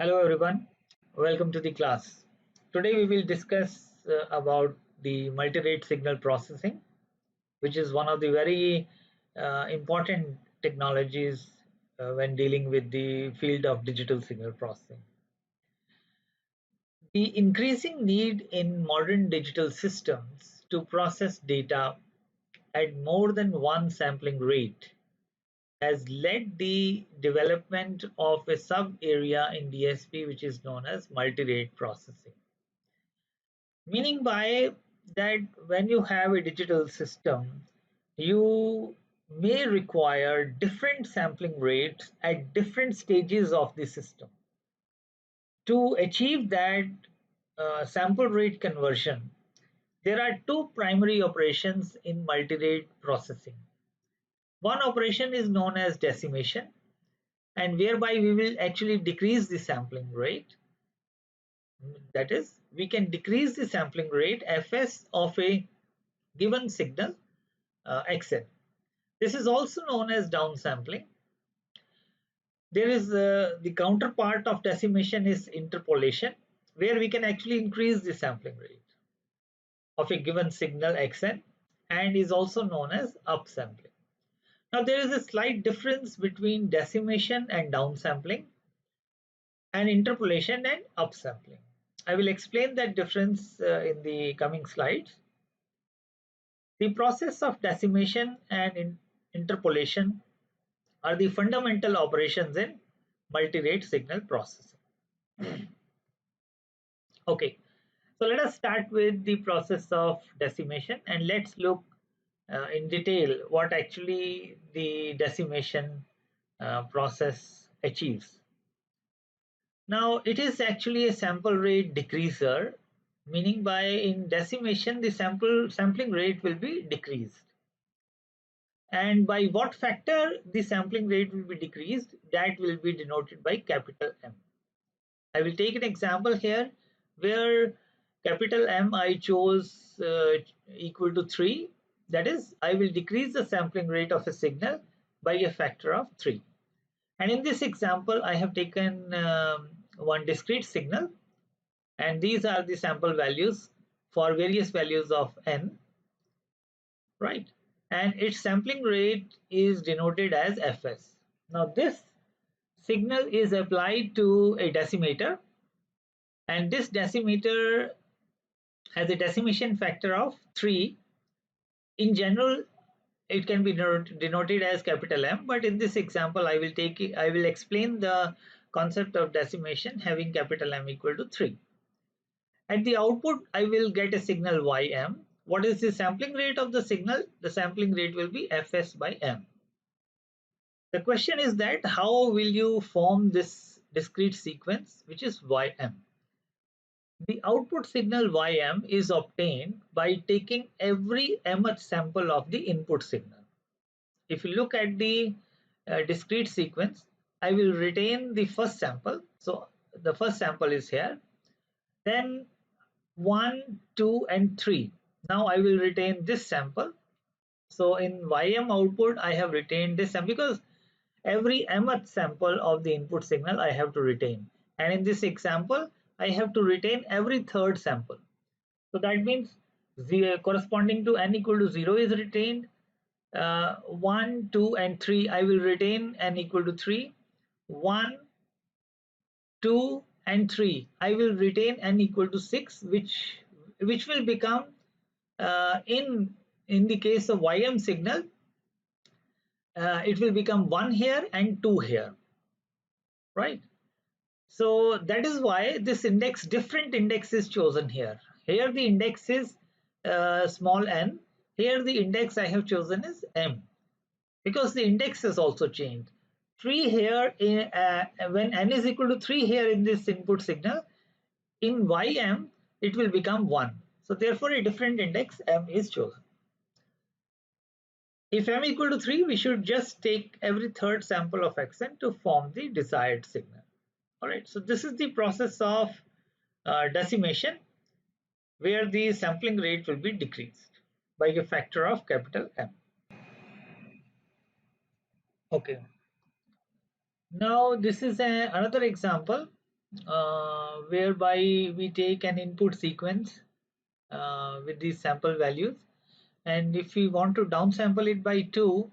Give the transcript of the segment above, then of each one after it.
Hello everyone, welcome to the class. Today we will discuss about the multi-rate signal processing, which is one of the very important technologies when dealing with the field of digital signal processing. The increasing need in modern digital systems to process data at more than one sampling rate has led the development of a sub-area in DSP which is known as multi-rate processing. Meaning by that when you have a digital system, you may require different sampling rates at different stages of the system. To achieve that sample rate conversion, there are two primary operations in multi-rate processing. One operation is known as decimation, and whereby we will actually decrease the sampling rate. That is, we can decrease the sampling rate fs of a given signal xn. This is also known as downsampling. There is the counterpart of decimation is interpolation, where we can actually increase the sampling rate of a given signal xn, and is also known as upsampling. Now there is a slight difference between decimation and downsampling and interpolation and upsampling. I will explain that difference in the coming slides. The process of decimation and interpolation are the fundamental operations in multi-rate signal processing. Okay, so let us start with the process of decimation and let's look in detail what actually the decimation process achieves. Now, it is actually a sample rate decreaser, meaning by in decimation the sampling rate will be decreased. And by what factor the sampling rate will be decreased, that will be denoted by capital M. I will take an example here where capital M I chose equal to 3. That is, I will decrease the sampling rate of a signal by a factor of 3. And in this example, I have taken one discrete signal, and these are the sample values for various values of n, right? And its sampling rate is denoted as fs. Now this signal is applied to a decimator, and this decimator has a decimation factor of 3. In general, it can be denoted as capital M, but in this example I will explain the concept of decimation having capital M equal to 3. At the output, I will get a signal Ym. What is the sampling rate of the signal? The sampling rate will be Fs by M. The question is that how will you form this discrete sequence, which is Ym? The output signal Ym is obtained by taking every mth sample of the input signal. If you look at the discrete sequence, I will retain the first sample. So the first sample is here. Then 1, 2, and 3. Now I will retain this sample. So in Ym output, I have retained this sample because every mth sample of the input signal I have to retain. And in this example, I have to retain every third sample. So that means 0 corresponding to n equal to 0 is retained. 1, 2, and 3, I will retain n equal to 3. 1, 2, and 3, I will retain n equal to 6, which will become in the case of Ym signal, it will become 1 here and 2 here, right? So that is why this index, different index is chosen here. Here the index is small n. Here the index I have chosen is m, because the index has also changed. 3 here, when n is equal to 3 here in this input signal, in Ym it will become 1. So therefore a different index m is chosen. If m equal to 3, we should just take every third sample of xn to form the desired signal. Alright, so this is the process of decimation, where the sampling rate will be decreased by a factor of capital M. Okay. Now this is another example whereby we take an input sequence with these sample values, and if we want to downsample it by 2,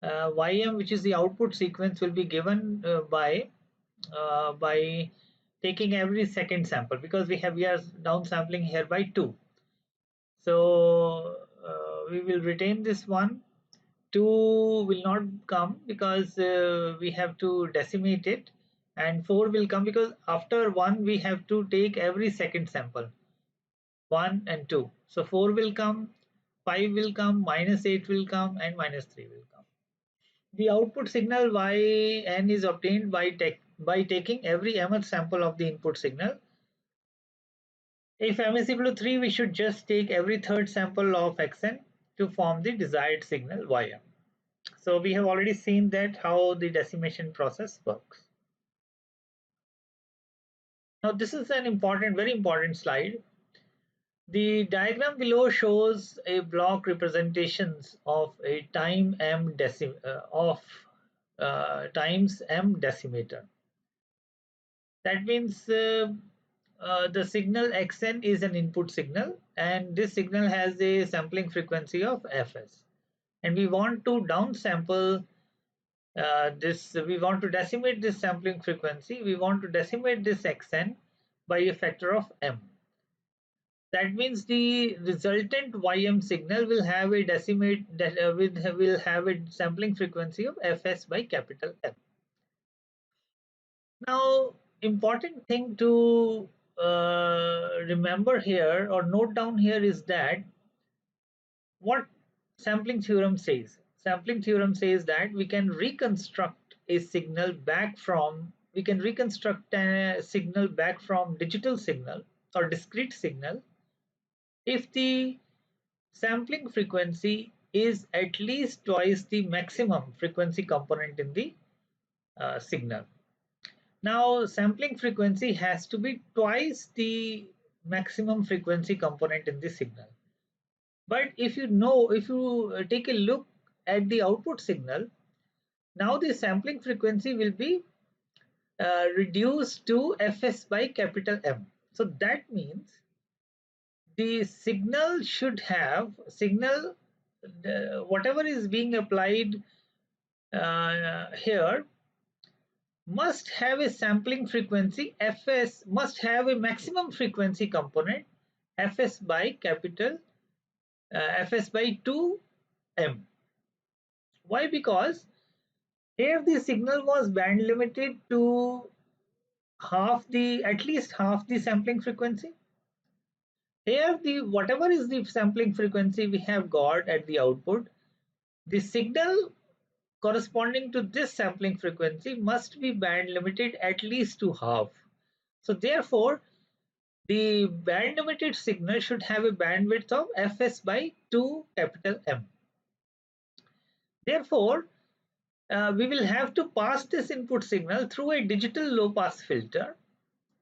ym, which is the output sequence, will be given by taking every second sample, because we are downsampling here by 2. So we will retain this one. 2 will not come because we have to decimate it, and 4 will come because after 1 we have to take every second sample, 1 and 2. So 4 will come, 5 will come, minus 8 will come, and minus 3 will come. The output signal yn is obtained by taking every mth sample of the input signal. If m is equal to 3, we should just take every third sample of xn to form the desired signal ym. So we have already seen that how the decimation process works. Now this is an important, very important slide. The diagram below shows a block representations of a time m times m decimator. That means the signal xn is an input signal, and this signal has a sampling frequency of fs, and we want to downsample we want to decimate this sampling frequency. We want to decimate this xn by a factor of m. That means the resultant ym signal will have a will have a sampling frequency of fs by capital M. Now, important thing to remember here or note down here is that what sampling theorem says. Sampling theorem says that we can reconstruct a signal back from digital signal or discrete signal if the sampling frequency is at least twice the maximum frequency component in the signal. Now, sampling frequency has to be twice the maximum frequency component in the signal. But if you take a look at the output signal, now the sampling frequency will be reduced to fs by capital M. So that means the signal should have whatever is being applied here must have a sampling frequency fs, must have a maximum frequency component fs by capital fs by 2 m. Why? Because here the signal was band limited to at least half the sampling frequency. Here the whatever is the sampling frequency we have got at the output, the signal corresponding to this sampling frequency must be band limited at least to half. So therefore, the band limited signal should have a bandwidth of fs by 2 capital M. Therefore, we will have to pass this input signal through a digital low pass filter.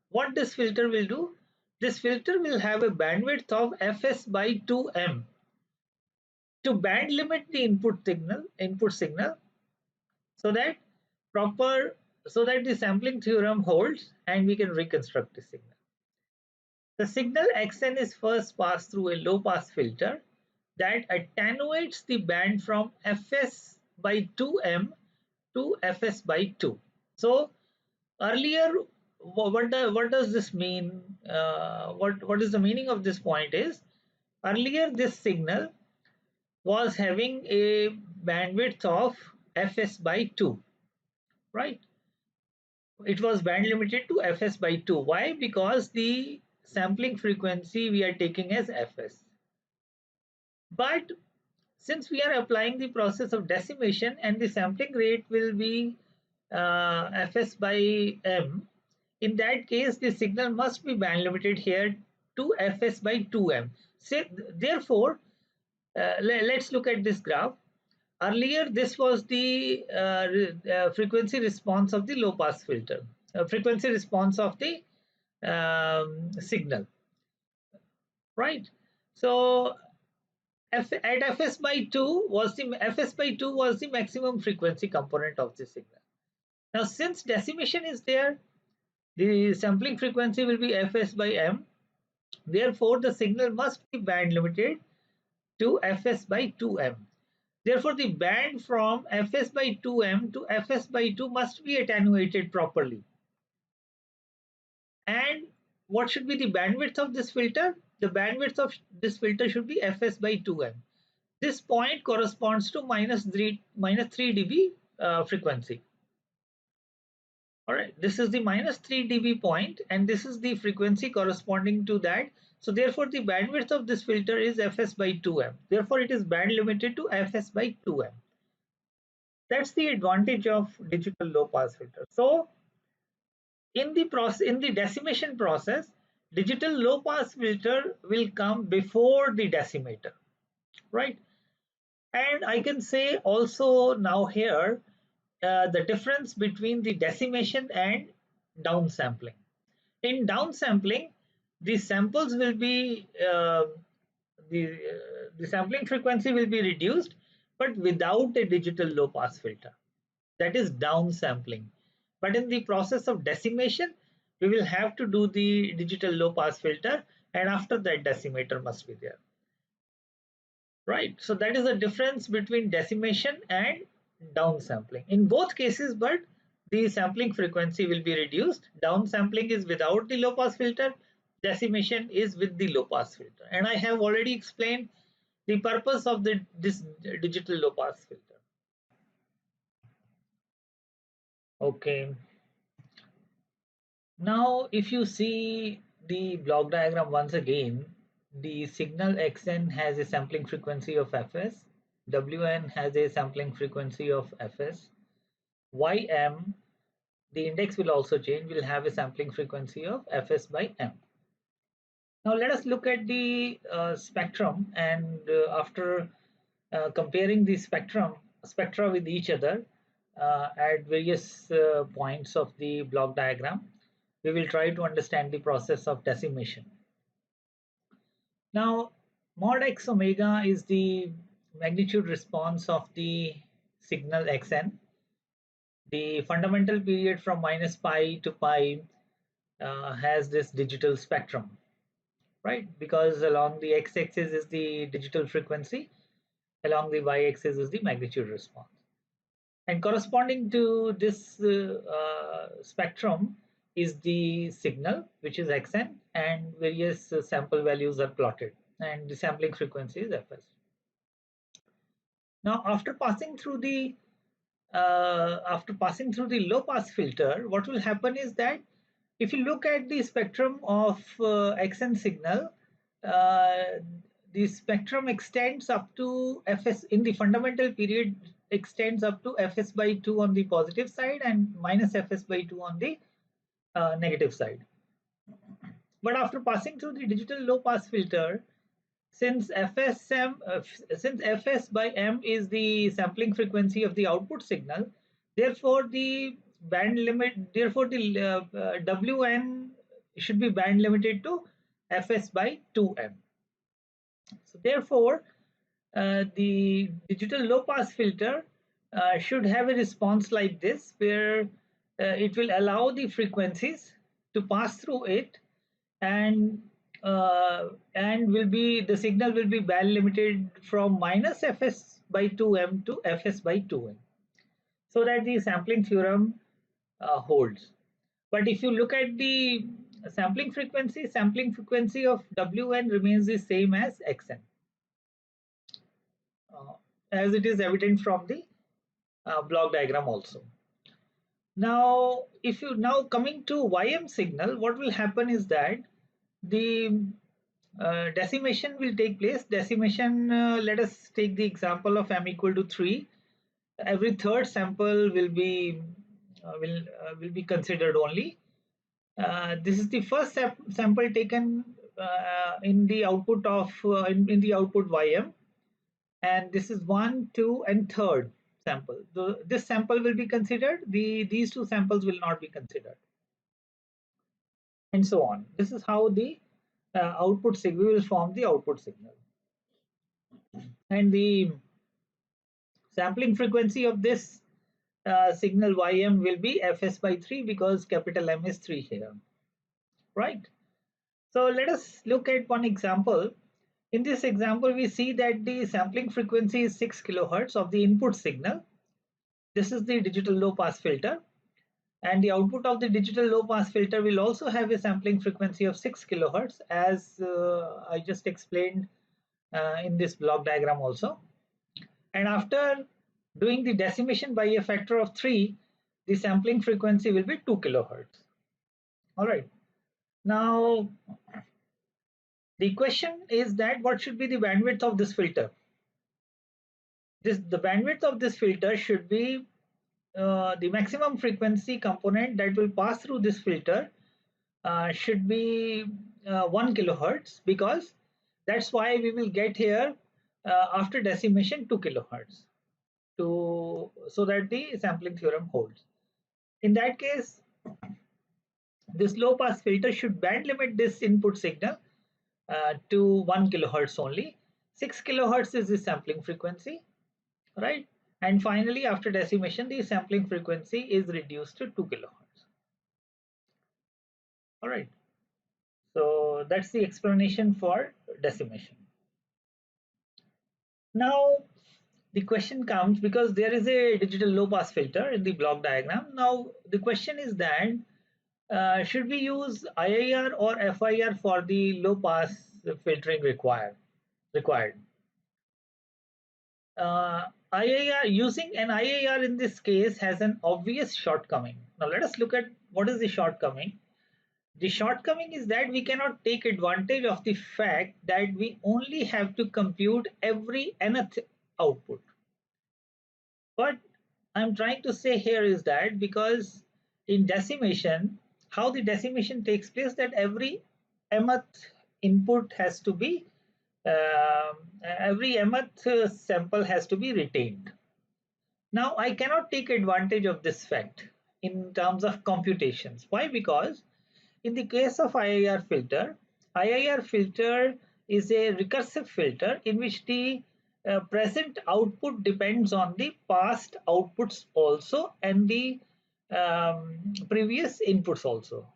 What this filter will do? This filter will have a bandwidth of fs by 2m to band limit the input signal so that the sampling theorem holds and we can reconstruct the signal. The signal xn is first passed through a low pass filter that attenuates the band from fs by 2m to fs by 2. So earlier, what does this mean? What is the meaning of this point is, earlier this signal was having a bandwidth of fs by 2, right? It was band limited to fs by 2. Why? Because the sampling frequency we are taking as fs. But since we are applying the process of decimation and the sampling rate will be fs by m, in that case the signal must be band limited here to fs by 2m. So therefore, let's look at this graph. Earlier this was the frequency response of the low pass filter, frequency response of the signal, right? So at fs by 2 was the maximum frequency component of the signal. Now since decimation is there, The sampling frequency will be fs by m. Therefore, the signal must be band limited to fs by 2m. Therefore, the band from fs by 2m to fs by 2 must be attenuated properly. And what should be the bandwidth of this filter? The bandwidth of this filter should be fs by 2m. This point corresponds to minus 3 dB frequency. All right, this is the minus 3 dB point, and this is the frequency corresponding to that. So therefore, the bandwidth of this filter is fs by 2m. Therefore, it is band limited to fs by 2m. That's the advantage of digital low pass filter. So in the decimation process, digital low pass filter will come before the decimator, right? And I can say also now here the difference between the decimation and downsampling. In downsampling, the samples will be the sampling frequency will be reduced, but without a digital low pass filter. That is downsampling. But in the process of decimation, we will have to do the digital low pass filter, and after that decimator must be there. Right. So that is the difference between decimation and downsampling. In both cases, but the sampling frequency will be reduced. Downsampling is without the low pass filter. Decimation is with the low pass filter. And I have already explained the purpose of this digital low pass filter. Okay. Now, if you see the block diagram once again, the signal xn has a sampling frequency of fs, wn has a sampling frequency of fs, ym, the index will also change, will have a sampling frequency of fs by m. Now let us look at the spectrum, and after comparing the spectra with each other at various points of the block diagram, we will try to understand the process of decimation. Now, mod x omega is the magnitude response of the signal xn. The fundamental period from minus pi to pi has this digital spectrum, right? Because along the x-axis is the digital frequency, along the y-axis is the magnitude response. And corresponding to this spectrum is the signal, which is xn, and various sample values are plotted, and the sampling frequency is fs. Now, after passing through the low pass filter, what will happen is that if you look at the spectrum of xn signal, uh, the spectrum extends up to fs in the fundamental period, extends up to fs by 2 on the positive side and minus fs by 2 on the negative side. But after passing through the digital low pass filter, since fs by m is the sampling frequency of the output signal, therefore the wn should be band limited to fs by 2m. So therefore, the digital low pass filter should have a response like this, where it will allow the frequencies to pass through it, and the signal will be band limited from minus fs by 2m to fs by 2m, so that the sampling theorem holds. But if you look at the sampling frequency of wn remains the same as xn, uh, as it is evident from the block diagram also. Now, if you now coming to ym signal, what will happen is that the decimation will take place. Decimation, let us take the example of m equal to 3. Every third sample will be considered only. This is the first sample taken in the output of in the output ym, and this is 1, 2, and third sample. This sample will be considered. These two samples will not be considered, and so on. This is how the output signal will form the output signal, and the sampling frequency of this signal ym will be fs by 3 because capital M is 3 here, right? So let us look at one example. In this example, we see that the sampling frequency is 6 kilohertz of the input signal. This is the digital low pass filter, and the output of the digital low pass filter will also have a sampling frequency of 6 kilohertz, as I just explained in this block diagram also. And after doing the decimation by a factor of 3, the sampling frequency will be 2 kilohertz. All right. Now, the question is that what should be the bandwidth of this filter? The bandwidth of this filter should be the maximum frequency component that will pass through this filter should be 1 kilohertz, because that's why we will get here after decimation 2 kilohertz so that the sampling theorem holds. In that case, this low pass filter should band limit this input signal to 1 kilohertz only. 6 kilohertz is the sampling frequency, right? And finally, after decimation, the sampling frequency is reduced to 2 kilohertz. All right. So that's the explanation for decimation. Now, the question comes, because there is a digital low pass filter in the block diagram. Now, the question is that should we use IIR or FIR for the low pass filtering required? IIR, using an IIR in this case has an obvious shortcoming. Now let us look at what is the shortcoming. The shortcoming is that we cannot take advantage of the fact that we only have to compute every nth output. What I'm trying to say here is that because in decimation, how the decimation takes place, that every mth input has to be every mth sample has to be retained. Now I cannot take advantage of this fact in terms of computations. Why? Because in the case of IIR filter is a recursive filter in which the present output depends on the past outputs also and the previous inputs also.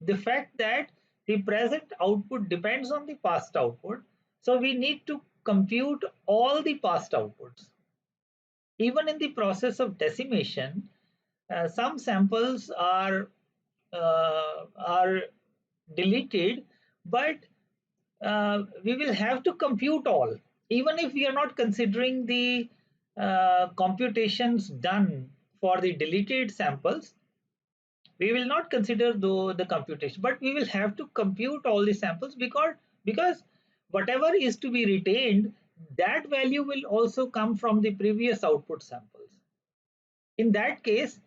The fact that the present output depends on the past output, so we need to compute all the past outputs. Even in the process of decimation, some samples are deleted, but we will have to compute all, even if we are not considering the computations done for the deleted samples. We will not consider the computation, but we will have to compute all the samples, because whatever is to be retained, that value will also come from the previous output samples. In that case,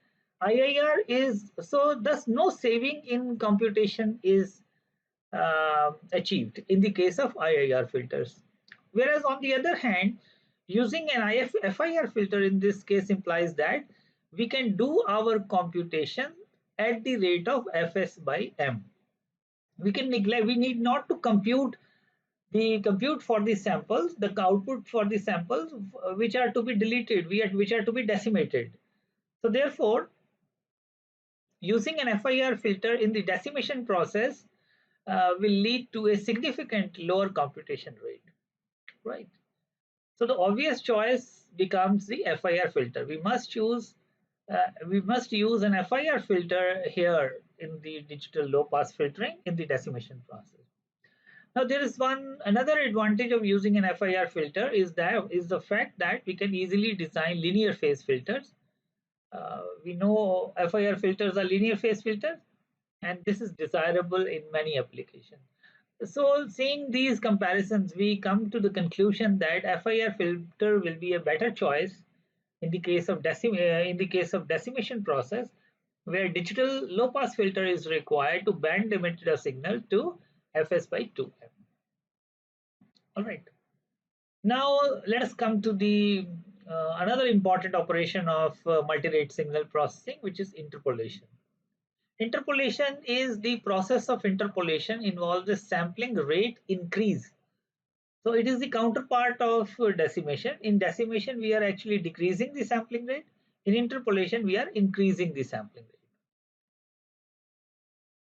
IIR is so thus no saving in computation is achieved in the case of IIR filters. Whereas on the other hand, using an FIR filter in this case implies that we can do our computation at the rate of Fs by M. We need not to compute for the samples, the output for the samples which are to be deleted, which are to be decimated. So therefore, using an FIR filter in the decimation process will lead to a significant lower computation rate, right? So the obvious choice becomes the FIR filter. We must use an FIR filter here in the digital low pass filtering in the decimation process. Now there is another advantage of using an FIR filter is the fact that we can easily design linear phase filters. We know FIR filters are linear phase filters, and this is desirable in many applications. So seeing these comparisons, we come to the conclusion that FIR filter will be a better choice in the case of decimation process, where digital low pass filter is required to band limit the signal to Fs by 2m. All right. Now let us come to the another important operation of multirate signal processing, which is interpolation. Interpolation is the process of interpolation involves a sampling rate increase. So it is the counterpart of decimation. In decimation, we are actually decreasing the sampling rate. In interpolation, we are increasing the sampling rate.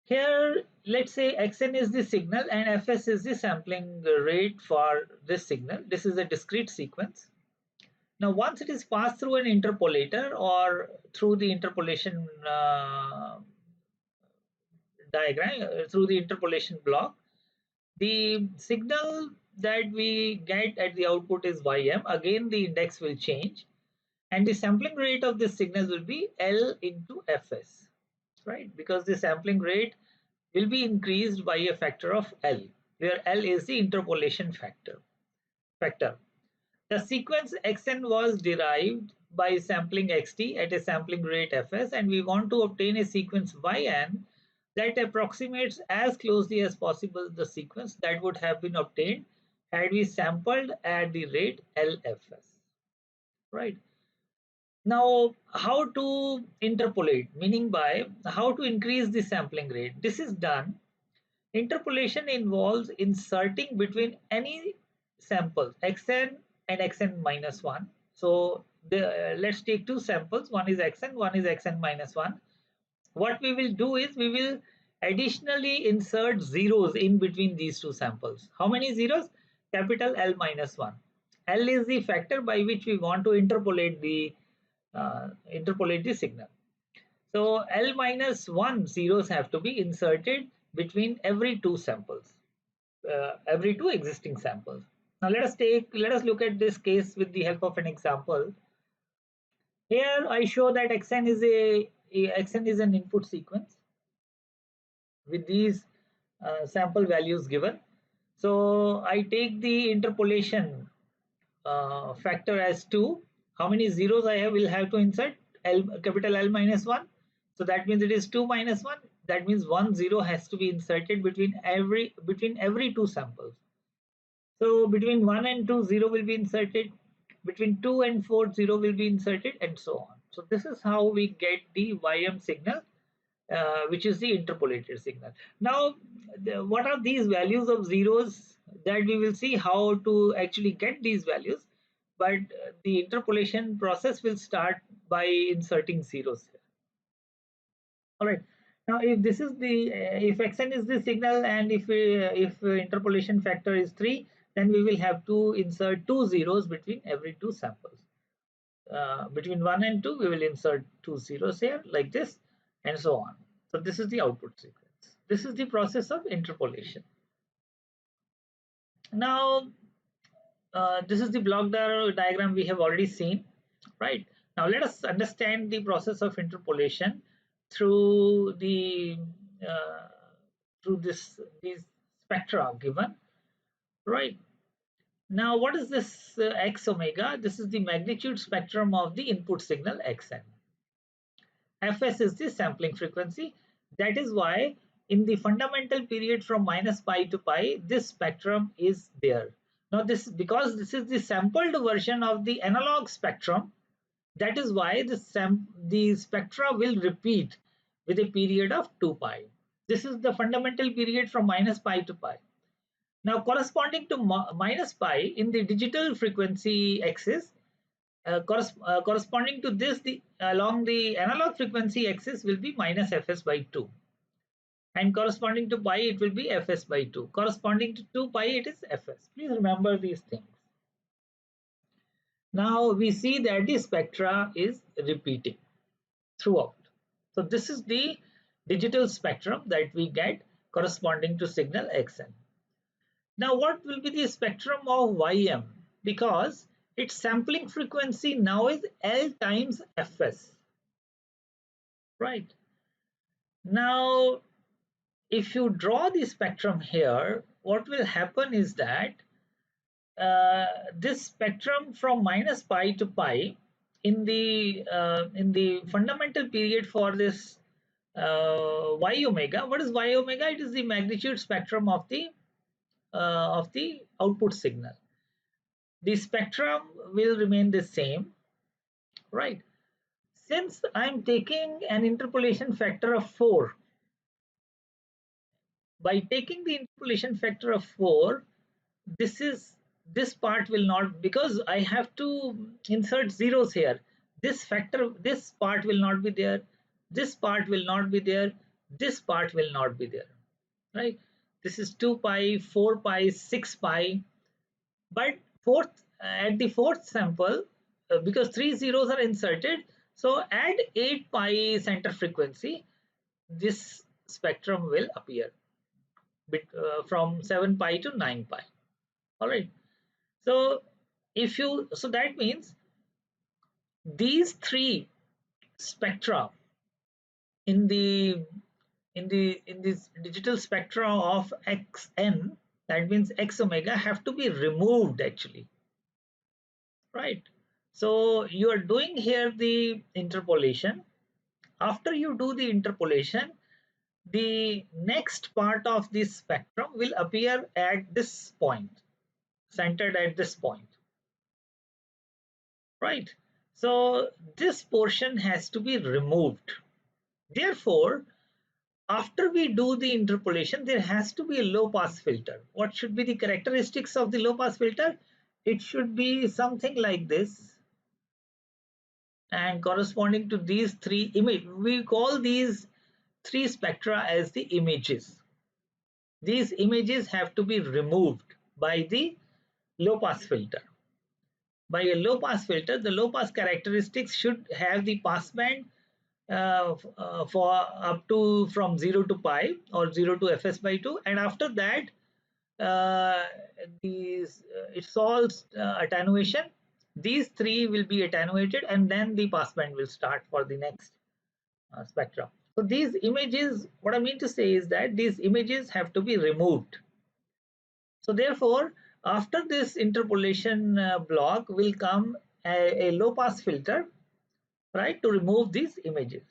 Here, let's say xn is the signal and fs is the sampling rate for this signal. This is a discrete sequence. Now, once it is passed through an interpolator or through the interpolation diagram, through the interpolation block, the signal that we get at the output is ym. Again, the index will change, and the sampling rate of this signal will be L into Fs, right? Because the sampling rate will be increased by a factor of L, where L is the interpolation factor. The sequence xn was derived by sampling xt at a sampling rate fs, and we want to obtain a sequence yn that approximates as closely as possible the sequence that would have been obtained had we sampled at the rate lfs, right? Now, how to interpolate, meaning by how to increase the sampling rate? This is done. Interpolation involves inserting between any samples xn and xn minus 1. So let's take two samples. One is xn, one is xn minus 1. What we will do is we will additionally insert zeros in between these two samples. How many zeros? Capital L minus 1. L is the factor by which we want to interpolate the signal. So L minus 1 zeros have to be inserted between every two samples, every two existing samples. Now let us look at this case with the help of an example. Here I show that xn is an input sequence with these sample values given. So I take the interpolation factor as 2. How many zeros I will have to insert? Capital L minus 1. So that means it is 2 minus 1. That means 1 0 has to be inserted between every two samples. So between 1 and 2, 0 will be inserted. Between 2 and 4, 0 will be inserted, and so on. So this is how we get the ym signal, which is the interpolated signal. Now, what are these values of zeros? That we will see how to actually get these values, but the interpolation process will start by inserting zeros here. All right. Now, if this is the if xn is the signal and if interpolation factor is 3, then we will have to insert two zeros between every two samples. Between 1 and 2, we will insert two zeros here like this, and so on. So this is the output sequence. This is the process of interpolation. Now, this is the block diagram we have already seen, right? Now let us understand the process of interpolation through these spectra given, right? Now, what is this x omega? This is the magnitude spectrum of the input signal xn. Fs is the sampling frequency. That is why in the fundamental period from minus pi to pi, this spectrum is there. Now, because this is the sampled version of the analog spectrum, that is why the spectra will repeat with a period of 2 pi. This is the fundamental period from minus pi to pi. Now, corresponding to minus pi in the digital frequency axis, corresponding to this, along the analog frequency axis will be minus fs by 2. And corresponding to pi, it will be fs by 2. Corresponding to 2 pi, it is fs. Please remember these things. Now, we see that the spectra is repeating throughout. So this is the digital spectrum that we get corresponding to signal xn. Now, what will be the spectrum of ym? Because its sampling frequency now is L times fs, right? Now, if you draw the spectrum here, what will happen is that this spectrum from minus pi to pi in the fundamental period for this y omega. What is y omega? It is the magnitude spectrum of the output signal. The spectrum will remain the same, right? Since I'm taking an interpolation factor of 4, by taking the interpolation factor of 4, this part will not, because I have to insert zeros here. this factor, this part will not be there, this part will not be there, this part will not be there, right? This is 2 pi, 4 pi, 6 pi, but fourth at the fourth sample, because three zeros are inserted, so at 8 pi center frequency, this spectrum will appear from 7 pi to 9 pi. All right. So so that means these three spectra in the in this digital spectra of xn, that means x omega, have to be removed actually, right? So you are doing here the interpolation. After you do the interpolation, the next part of this spectrum will appear at this point, centered at this point, right? So this portion has to be removed. Therefore, after we do the interpolation, there has to be a low pass filter. What should be the characteristics of the low pass filter? It should be something like this, and corresponding to these three image, we call these three spectra as the images. These images have to be removed by the low pass filter. By a low pass filter, the low pass characteristics should have the pass band for up to from 0 to pi or 0 to fs by 2, and after that uh, it solves attenuation. These three will be attenuated, and then the passband will start for the next spectrum. So these images, what I mean to say is that these images have to be removed. So therefore, after this interpolation block will come a low pass filter, right, to remove these images.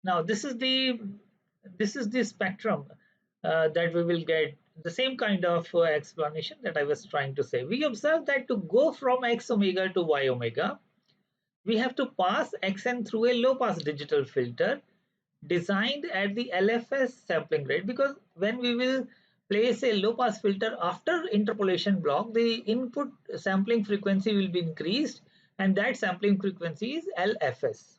Now this is the spectrum that we will get, the same kind of explanation that I was trying to say. We observe that to go from x omega to y omega, we have to pass xn through a low pass digital filter designed at the LFS sampling rate, because when we will place a low pass filter after interpolation block, the input sampling frequency will be increased, and that sampling frequency is LFS.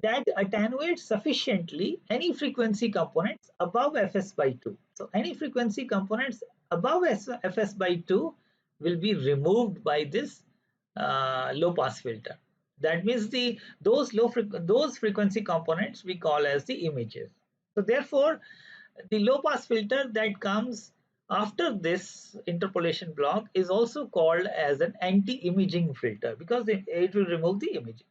That attenuates sufficiently any frequency components above fs by 2. So any frequency components above fs by 2 will be removed by this low pass filter. That means those frequency components we call as the images. So therefore, the low pass filter that comes after this interpolation block is also called as an anti-imaging filter, because it will remove the images.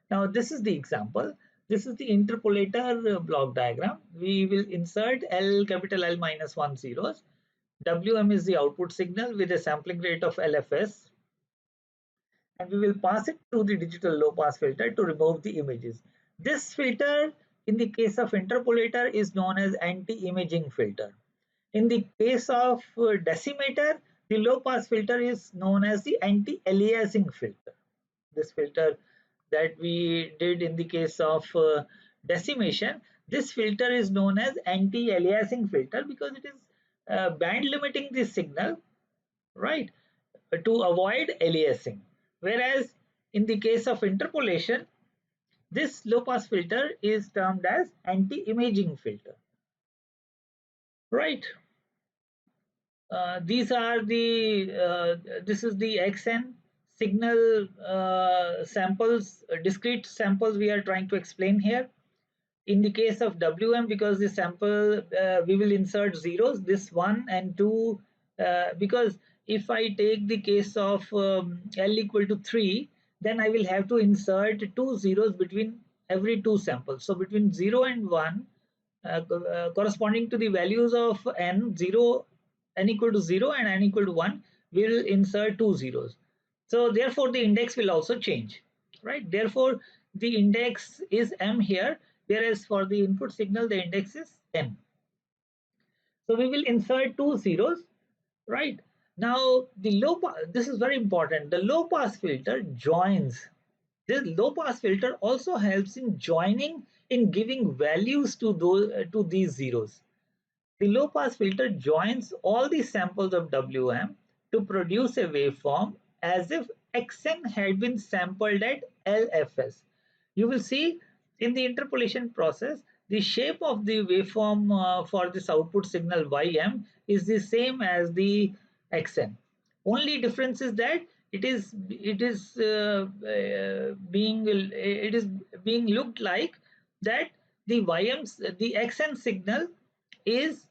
Now this is the example. This is the interpolator block diagram. We will insert capital L minus 1 zeros. Wm is the output signal with a sampling rate of LFS, and we will pass it through the digital low pass filter to remove the images. This filter in the case of interpolator is known as anti-imaging filter. In the case of decimator, the low pass filter is known as the anti-aliasing filter. This filter that we did in the case of decimation, this filter is known as anti-aliasing filter, because it is band limiting the signal, right, to avoid aliasing. Whereas in the case of interpolation, this low pass filter is termed as anti-imaging filter, right? These are the this is the xn signal samples, discrete samples we are trying to explain here. In the case of wm, because the sample we will insert zeros, this 1 and 2, because if I take the case of l equal to 3, then I will have to insert 2 zeros between every two samples. So between 0 and 1, corresponding to the values of n equal to 0 and n equal to 1, we will insert two zeros. So therefore the index will also change, right? Therefore the index is m here, whereas for the input signal the index is n. So we will insert two zeros, right? Now this is very important. The low pass filter joins. This low pass filter also helps in joining, in giving values to these zeros. The low pass filter joins all the samples of Wm to produce a waveform as if xn had been sampled at LFS. You will see in the interpolation process, the shape of the waveform for this output signal ym is the same as the xn. Only difference is that it is being looked like that the xn signal is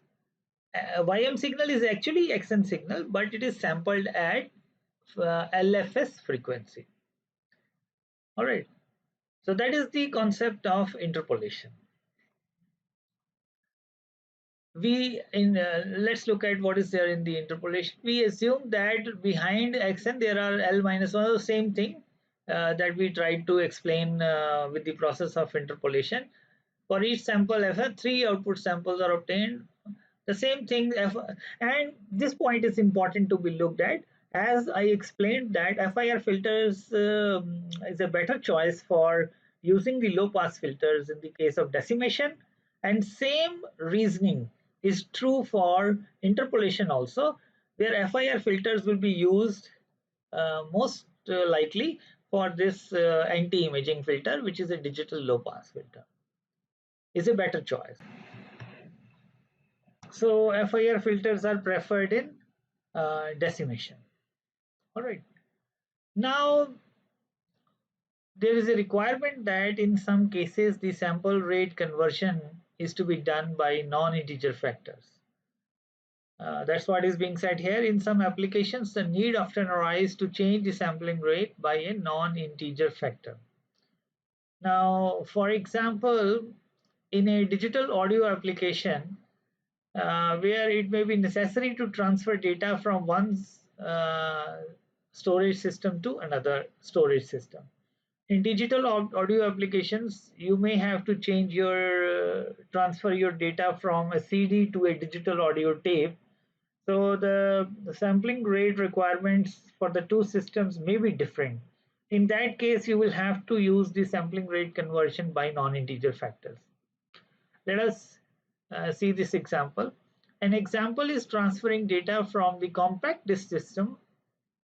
ym signal is actually xn signal, but it is sampled at LFS frequency. All right. So that is the concept of interpolation. Let's look at what is there in the interpolation. We assume that behind xn there are L minus 1, the same thing that we tried to explain with the process of interpolation. For each sample f, 3 output samples are obtained. The same thing and this point is important to be looked at. As I explained that FIR filters is a better choice for using the low pass filters in the case of decimation, and same reasoning is true for interpolation also, where FIR filters will be used most likely for this anti-imaging filter, which is a digital low pass filter, is a better choice. So FIR filters are preferred in decimation. All right. Now there is a requirement that in some cases the sample rate conversion is to be done by non-integer factors. That's what is being said here. In some applications, the need often arises to change the sampling rate by a non-integer factor. Now, for example, in a digital audio application, where it may be necessary to transfer data from one storage system to another storage system. In digital audio applications, you may have to change transfer your data from a CD to a digital audio tape. So the sampling rate requirements for the two systems may be different. In that case, you will have to use the sampling rate conversion by non-integer factors. Let us see this example. An example is transferring data from the compact disc system,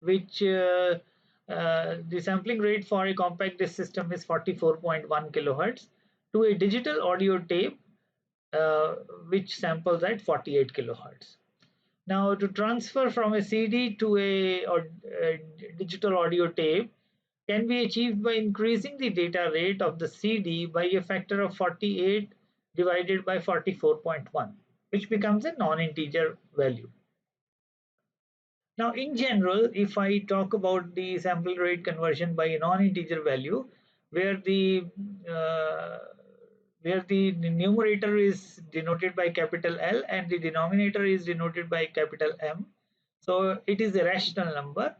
which the sampling rate for a compact disc system is 44.1 kilohertz, to a digital audio tape, which samples at 48 kilohertz. Now, to transfer from a CD to a digital audio tape can be achieved by increasing the data rate of the CD by a factor of 48 divided by 44.1, which becomes a non-integer value. Now, in general, if I talk about the sample rate conversion by a non-integer value, where the uh, where the numerator is denoted by capital L and the denominator is denoted by capital M, so it is a rational number.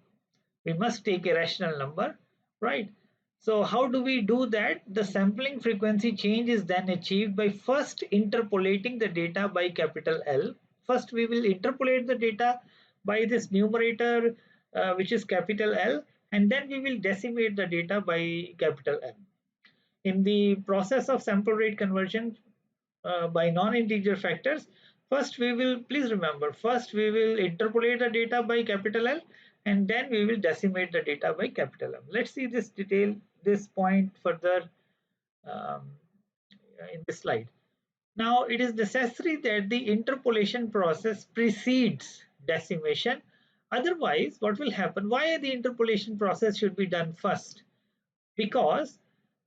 We must take a rational number, right? So how do we do that? The sampling frequency change is then achieved by first interpolating the data by capital L. First we will interpolate the data by this numerator, which is capital L, and then we will decimate the data by capital M. In the process of sample rate conversion by non-integer factors, first we will, please remember, first we will interpolate the data by capital L, and then we will decimate the data by capital M. Let's see this point further um, in this slide. Now, it is necessary that the interpolation process precedes decimation. Otherwise, what will happen? Why the interpolation process should be done first? Because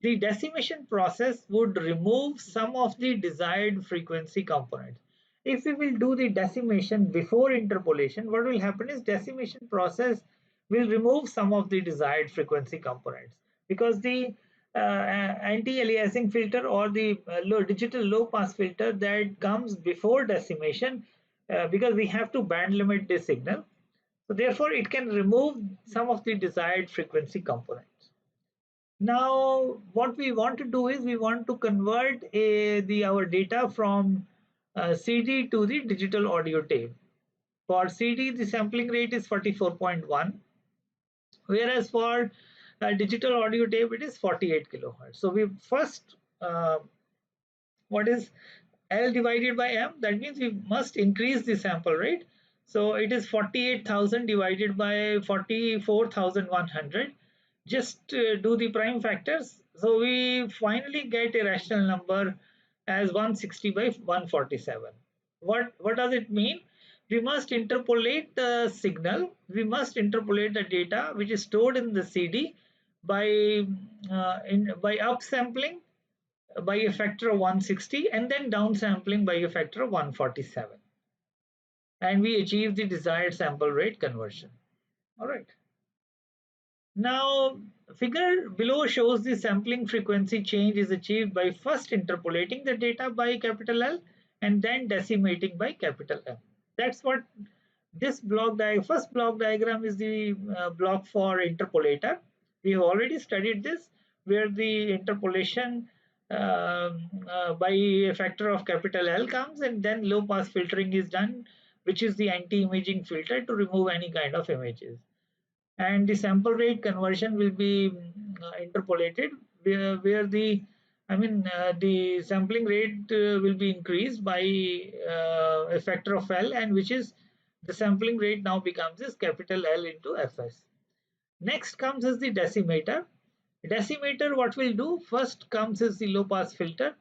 the decimation process would remove some of the desired frequency components. If we will do the decimation before interpolation, what will happen is decimation process will remove some of the desired frequency components, because the anti-aliasing filter or the digital low pass filter that comes before decimation, because we have to band limit this signal, so therefore it can remove some of the desired frequency components. Now, what we want to do is we want to convert our data from CD to the digital audio tape. For CD, the sampling rate is 44.1, whereas for digital audio tape, it is 48 kilohertz. So we first, what is L divided by M? That means we must increase the sample rate. So it is 48,000 divided by 44,100. Just do the prime factors. So we finally get a rational number as 160 by 147. What does it mean? We must interpolate the signal. We must interpolate the data which is stored in the CD by by upsampling by a factor of 160 and then downsampling by a factor of 147, and we achieve the desired sample rate conversion. All right. Now, figure below shows the sampling frequency change is achieved by first interpolating the data by capital L and then decimating by capital M. That's what this first block diagram is the block for interpolator. We have already studied this, where the interpolation by a factor of capital L comes, and then low pass filtering is done, which is the anti-imaging filter to remove any kind of images. And the sample rate conversion will be interpolated, where the sampling rate will be increased by a factor of L, and which is the sampling rate now becomes this capital L into Fs. Next comes is the decimator. Decimator, what will do? First comes is the low pass filter,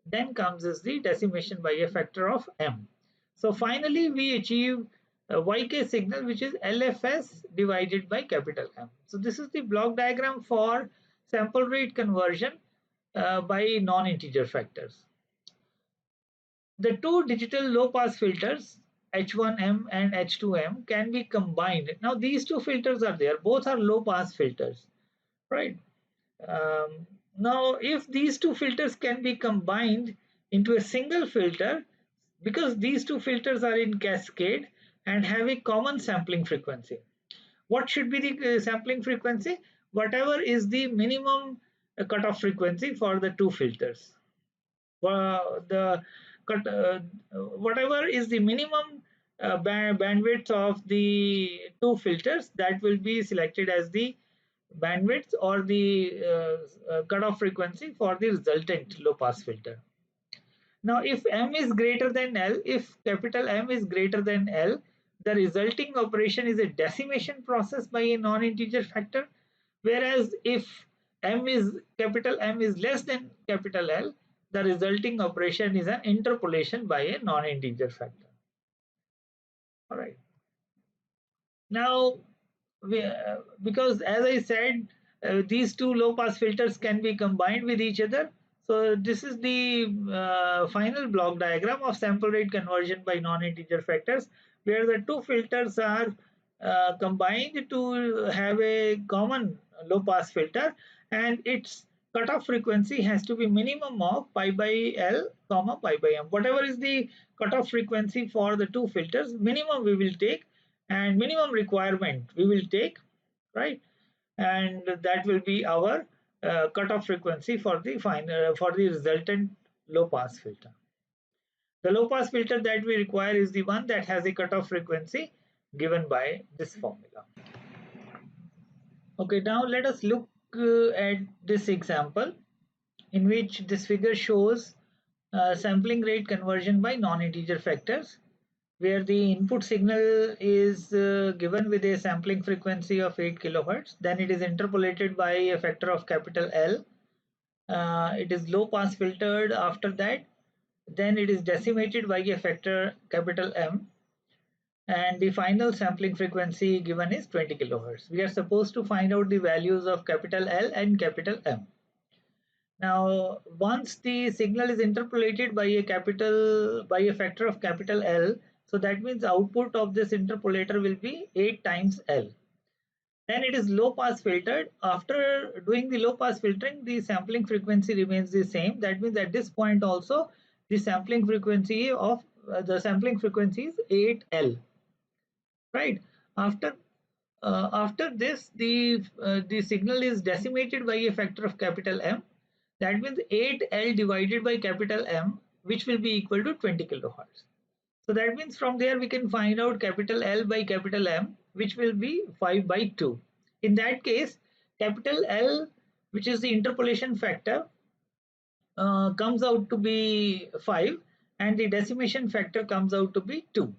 then comes is the decimation by a factor of M. So finally we achieve a YK signal, which is LFS divided by capital M. So this is the block diagram for sample rate conversion by non-integer factors. The two digital low pass filters H1M and H2M can be combined. Now these two filters are there, both are low pass filters, right? Now if these two filters can be combined into a single filter, because these two filters are in cascade and have a common sampling frequency. What should be the sampling frequency? Whatever is the minimum cutoff frequency for the two filters. The whatever is the minimum bandwidth of the two filters, that will be selected as the bandwidth or the cutoff frequency for the resultant low pass filter. Now, if M is greater than L, if capital M is greater than L, the resulting operation is a decimation process by a non-integer factor. Whereas if capital M is less than capital L, the resulting operation is an interpolation by a non-integer factor. All right. Now, because as I said, these two low pass filters can be combined with each other. So this is the final block diagram of sample rate conversion by non-integer factors, where the two filters are combined to have a common low pass filter, and its cutoff frequency has to be minimum of pi by L comma pi by M. Whatever is the cutoff frequency for the two filters, minimum we will take, and minimum requirement we will take, right? And that will be our cutoff frequency for the final for the resultant low pass filter. The low pass filter that we require is the one that has a cutoff frequency given by this formula. Okay, now let us look at this example, in which this figure shows sampling rate conversion by non-integer factors, where the input signal is given with a sampling frequency of 8 kilohertz. Then it is interpolated by a factor of capital L. It is low pass filtered after that. Then it is decimated by a factor capital M. And the final sampling frequency given is 20 kilohertz. We are supposed to find out the values of capital L and capital M. Now, once the signal is interpolated by a factor of capital L, so that means output of this interpolator will be 8 times L. Then it is low pass filtered. After doing the low pass filtering, the sampling frequency remains the same. That means at this point also the sampling frequency is 8L. Right. After this, the signal is decimated by a factor of capital M. That means 8L divided by capital M, which will be equal to 20 kilohertz. So that means from there we can find out capital L by capital M, which will be 5 by 2. In that case, capital L, which is the interpolation factor, comes out to be 5, and the decimation factor comes out to be 2.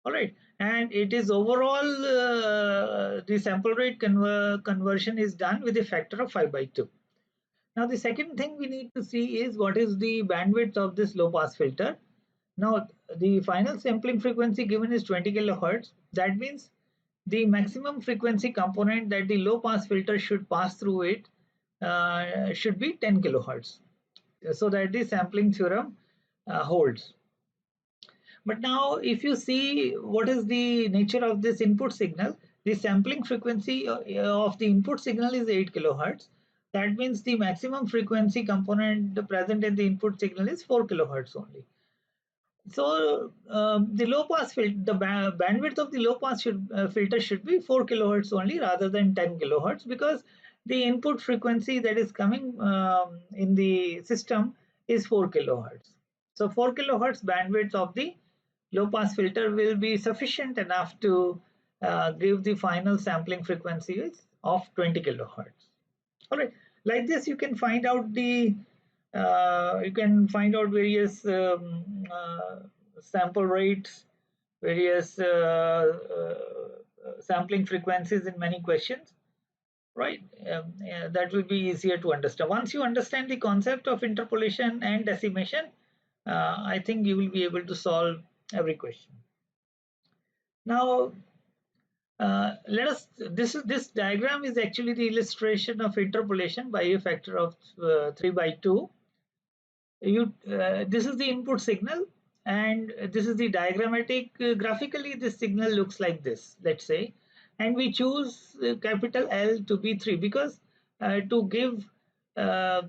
All right, and it is overall the sample rate conversion is done with a factor of 5 by 2. Now the second thing we need to see is what is the bandwidth of this low pass filter. Now the final sampling frequency given is 20 kilohertz. That means the maximum frequency component that the low pass filter should pass through it should be 10 kilohertz, so that the sampling theorem holds. But now if you see what is the nature of this input signal, the sampling frequency of the input signal is 8 kilohertz. That means the maximum frequency component present in the input signal is 4 kilohertz only. So the low pass filter, the bandwidth of the low pass filter should be 4 kilohertz only rather than 10 kilohertz, because the input frequency that is coming in the system is 4 kilohertz. So 4 kilohertz bandwidth of the low pass filter will be sufficient enough to give the final sampling frequency of 20 kilohertz. All right, like this you can find out the various sample rates, various sampling frequencies in many questions, right? That will be easier to understand. Once you understand the concept of interpolation and decimation, I think you will be able to solve every question. Now, this diagram is actually the illustration of interpolation by a factor of 3 by 2. This is the input signal, and this is the diagrammatic. Graphically, this signal looks like this, let's say, and we choose capital L to be 3 because to give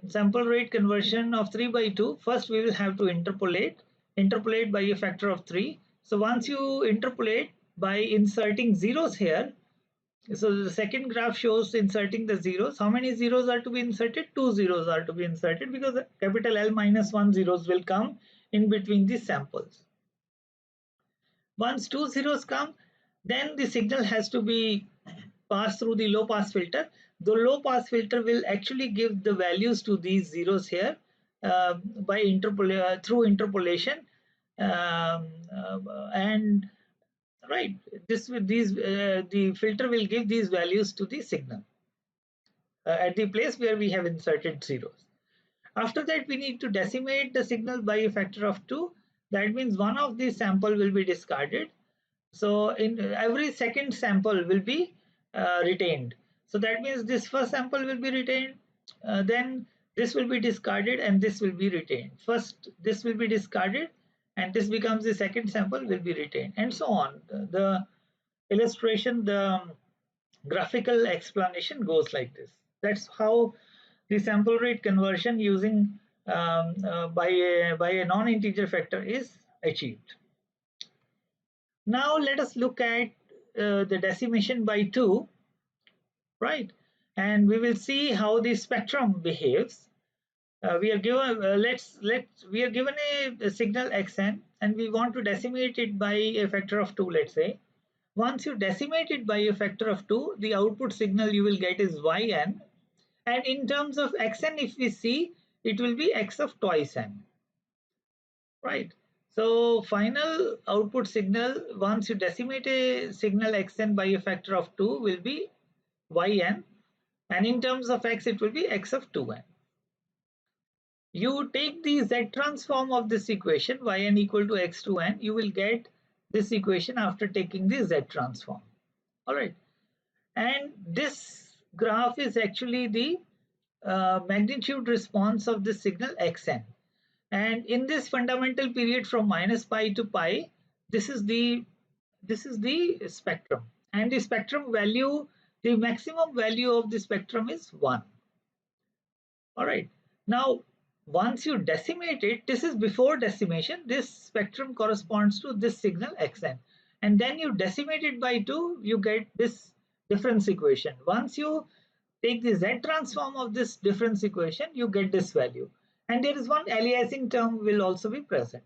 sample rate conversion of 3 by 2, first we will have to interpolate by a factor of 3. So once you interpolate by inserting zeros here, so the second graph shows inserting the zeros. How many zeros are to be inserted? 2 zeros are to be inserted, because capital L minus 1 zeros will come in between the samples. Once 2 zeros come, then the signal has to be passed through the low pass filter. The low pass filter will actually give the values to these zeros here through interpolation, and right, the filter will give these values to the signal at the place where we have inserted zeros. After that, we need to decimate the signal by a factor of 2. That means one of these sample will be discarded. So in every second sample will be retained. So that means this first sample will be retained, then this will be discarded, and this will be retained. First this will be discarded, and this becomes the second sample will be retained, and so on. The illustration, the graphical explanation goes like this. That's how the sample rate conversion using by a non-integer factor is achieved. Now let us look at the decimation by 2, right? And we will see how the spectrum behaves. We are given we are given a signal xn, and we want to decimate it by a factor of 2, let's say. Once you decimate it by a factor of 2, the output signal you will get is yn, and in terms of xn, if we see, it will be x of twice n, right? So final output signal, once you decimate a signal xn by a factor of 2, will be yn, and in terms of x, it will be x of 2n. You take the z transform of this equation, yn equal to x to n, you will get this equation after taking the z transform. All right, and this graph is actually the magnitude response of the signal xn, and in this fundamental period from minus pi to pi, this is the spectrum, and the spectrum value, the maximum value of the spectrum is 1. All right, now once you decimate it, this is before decimation, this spectrum corresponds to this signal xn, and then you decimate it by 2, you get this difference equation. Once you take the z transform of this difference equation, you get this value, and there is one aliasing term will also be present.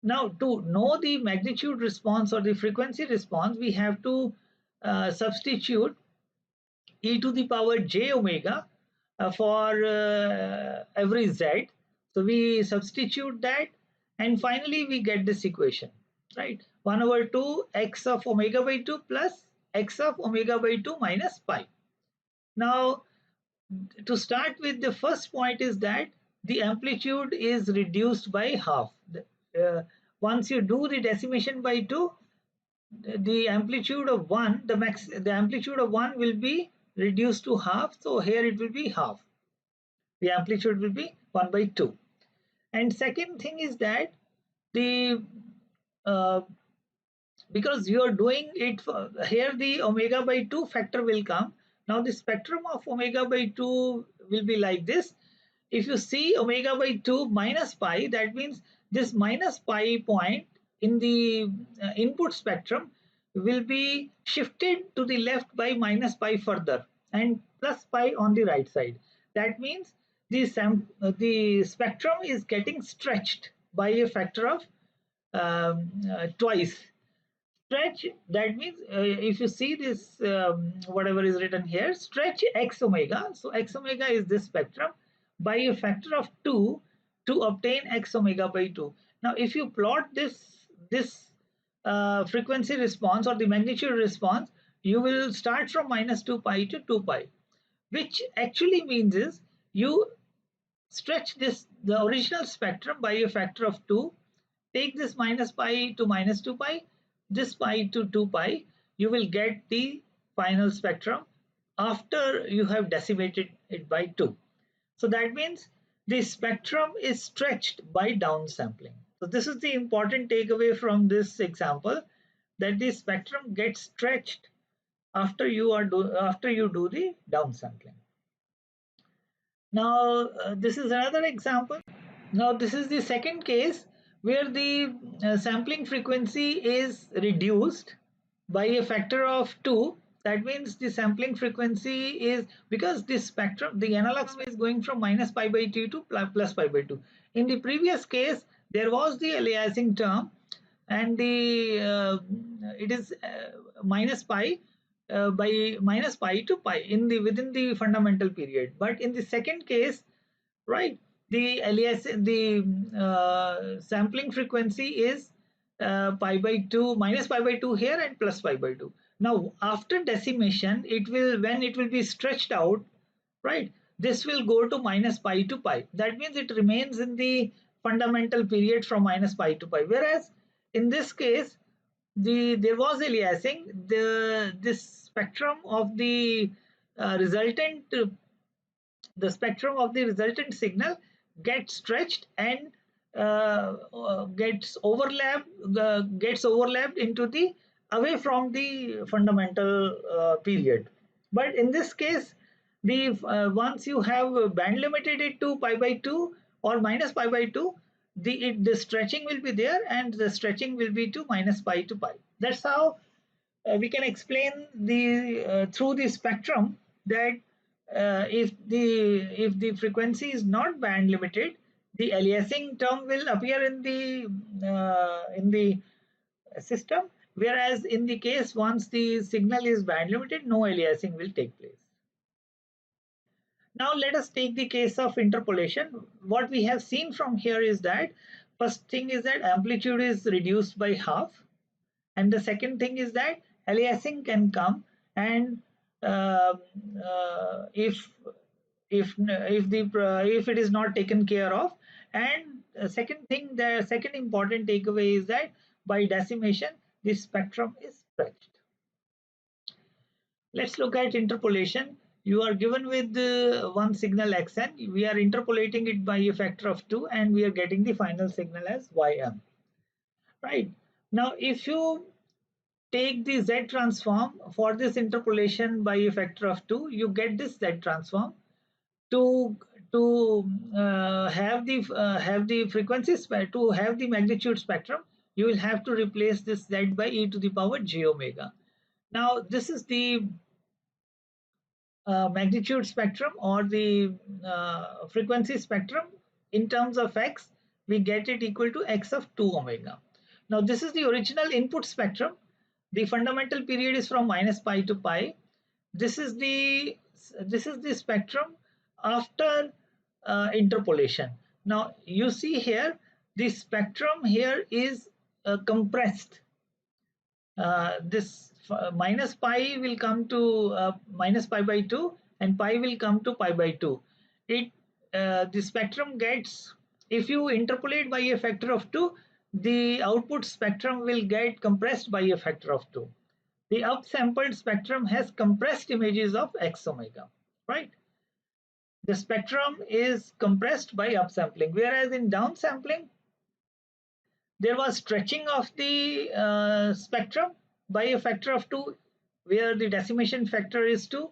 Now to know the magnitude response or the frequency response, we have to substitute e to the power j omega for every z. So we substitute that, and finally we get this equation. right? 1 over 2 x of omega by 2 plus x of omega by 2 minus pi. Now, to start with, the first point is that the amplitude is reduced by half. Once you do the decimation by 2, the amplitude of 1, the amplitude of 1 will be reduced to half. So here it will be half. The amplitude will be 1 by 2. And second thing is that the uh, because you are doing it for, here the omega by 2 factor will come. Now the spectrum of omega by 2 will be like this. If you see omega by 2 minus pi, that means this minus pi point in the input spectrum will be shifted to the left by minus pi further and plus pi on the right side. That means the spectrum is getting stretched by a factor of twice. Stretch, that means if you see this whatever is written here, stretch x omega, so x omega is this spectrum, by a factor of 2 to obtain x omega by 2. Now if you plot this frequency response or the magnitude response, you will start from minus 2 pi to 2 pi, which actually means is you stretch this the original spectrum by a factor of 2, take this minus pi to minus 2 pi, this pi to 2 pi, you will get the final spectrum after you have decimated it by 2. So that means the spectrum is stretched by downsampling. So this is the important takeaway from this example, that the spectrum gets stretched after after you do the downsampling. Now this is another example. Now this is the second case where the sampling frequency is reduced by a factor of 2. That means the sampling frequency is, because the spectrum, the analog spectrum is going from minus pi by 2 to plus pi by 2. In the previous case, there was the aliasing term, and the it is minus pi by minus pi to pi in the within the fundamental period. But in the second case, right, the alias the sampling frequency is pi by 2, minus pi by 2 here and plus pi by 2. Now after decimation, it will, when it will be stretched out, right, this will go to minus pi to pi. That means it remains in the fundamental period from minus pi to pi, whereas in this case there was aliasing, this spectrum of resultant the spectrum of the resultant signal gets stretched and gets overlapped into the away from the fundamental period. But in this case, the once you have band limited it to pi by 2 or minus pi by 2, the stretching will be there, and the stretching will be to minus pi to pi. That's how we can explain the through the spectrum that if the frequency is not band limited, the aliasing term will appear in the system, whereas in the case once the signal is band limited, no aliasing will take place. Now let us take the case of interpolation. What we have seen from here is that first thing is that amplitude is reduced by half, and the second thing is that aliasing can come, and uh, if it is not taken care of. And second thing, the second important takeaway is that by decimation the spectrum is stretched. Let's look at interpolation. You are given with one signal xn, we are interpolating it by a factor of 2, and we are getting the final signal as ym. Right, now if you take the Z transform for this interpolation by a factor of 2, you get this Z transform. To have the frequency to have the magnitude spectrum, you will have to replace this Z by e to the power j omega. Now this is the magnitude spectrum or the frequency spectrum. In terms of x, we get it equal to x of 2 omega. Now this is the original input spectrum. The fundamental period is from minus pi to pi. This is the spectrum after interpolation. Now you see here the spectrum here is compressed. This minus pi will come to minus pi by 2, and pi will come to pi by 2. It The spectrum gets, if you interpolate by a factor of 2, the output spectrum will get compressed by a factor of 2. The upsampled spectrum has compressed images of x omega, right? The spectrum is compressed by upsampling, whereas in downsampling there was stretching of the spectrum by a factor of 2, where the decimation factor is 2,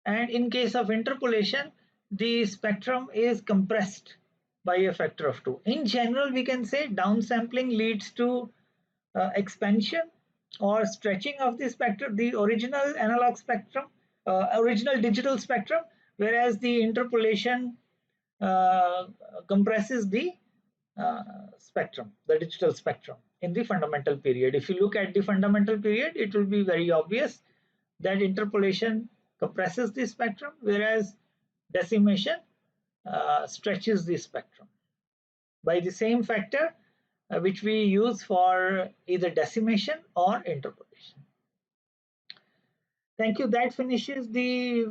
and in case of interpolation the spectrum is compressed by a factor of 2. In general, we can say downsampling leads to expansion or stretching of the spectrum, the original analog spectrum, original digital spectrum, whereas the interpolation uh, compresses the spectrum, the digital spectrum in the fundamental period. If you look at the fundamental period, it will be very obvious that interpolation compresses the spectrum, whereas decimation stretches the spectrum by the same factor which we use for either decimation or interpolation. Thank you. That finishes the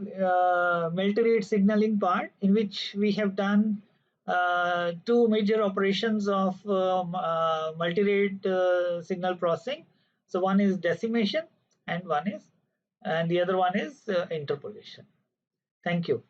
multirate signaling part, in which we have done two major operations of multirate signal processing. So one is decimation, and the other one is interpolation. Thank you.